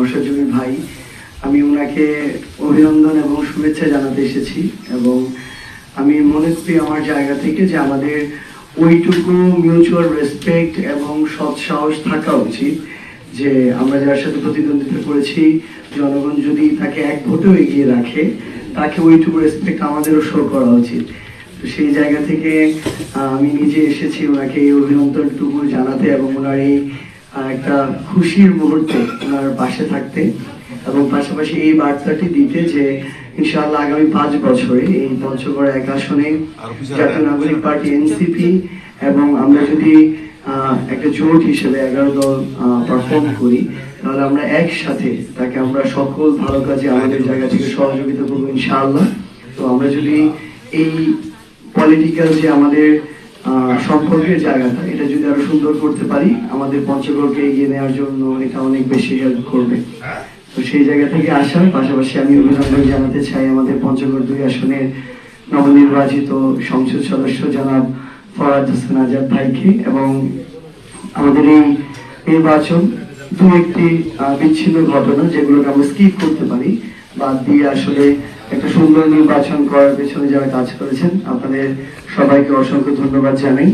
নওশাদ জমির ভাই, আমি ওনাকে অভিনন্দন এবং শুভেচ্ছা জানাতে এসেছি। এবং আমি মনে করি আমার জায়গা থেকে যে আমাদের ওইটুকু মিউচুয়াল রেসপেক্ট এবং সৎ সাহস থাকা উচিত যে আমরা যার সাথে প্রতিদ্বন্দ্বিতা করেছি, জনগণ যদি তাকে এক ভোটেও এগিয়ে রাখে, তাকে ওইটুকু রেসপেক্ট আমাদেরও শো করা উচিত। তো সেই জায়গা থেকে আমি নিজে এসেছি ওনাকে এই অভিনন্দনটুকু জানাতে এবং ওনার এই একটা খুশির মুহূর্তে ওনার পাশে থাকতে, এবং পাশাপাশি এই বার্তাটি দিতে যে ইনশাআল্লাহ আগামী 5 বছরে এই পঞ্চগড় 1 আসনে জাতীয় নাগরিক পার্টি এনসিপি এবং আমরা যদি একটা জোট হিসেবে 11 দল পারফর্ম করি, তাহলে আমরা একসাথে তাকে আমরা সকল ভালো কাজে আমাদের জায়গা থেকে সহযোগিতা করবো ইনশাআল্লাহ। তো আমরা যদি এই পলিটিক্যাল যে আমাদের সম্পর্কের জায়গাটা, এটা যদি আরো সুন্দর করতে পারি, আমাদের পঞ্চগড়কে এগিয়ে নেওয়ার জন্য এটা অনেক বেশি হেল্প করবে। তো সেই জায়গা থেকে আসার পাশাপাশি আমি অভিনন্দন জানাতে চাই আমাদের পঞ্চগড় 2 আসনের নবনির্বাচিত সংসদ সদস্য জনাব ফরহাদ হোসেন আজাদ ভাইকে। এবং আমাদের এই নির্বাচন দু একটি বিচ্ছিন্ন ঘটনা যেগুলোকে আমরা স্কিপ করতে পারি বাদ দিয়ে আসলে একটা সুন্দর নির্বাচন করার পেছনে যারা কাজ করেছেন, আপনাদের সবাইকে অসংখ্য ধন্যবাদ জানাই।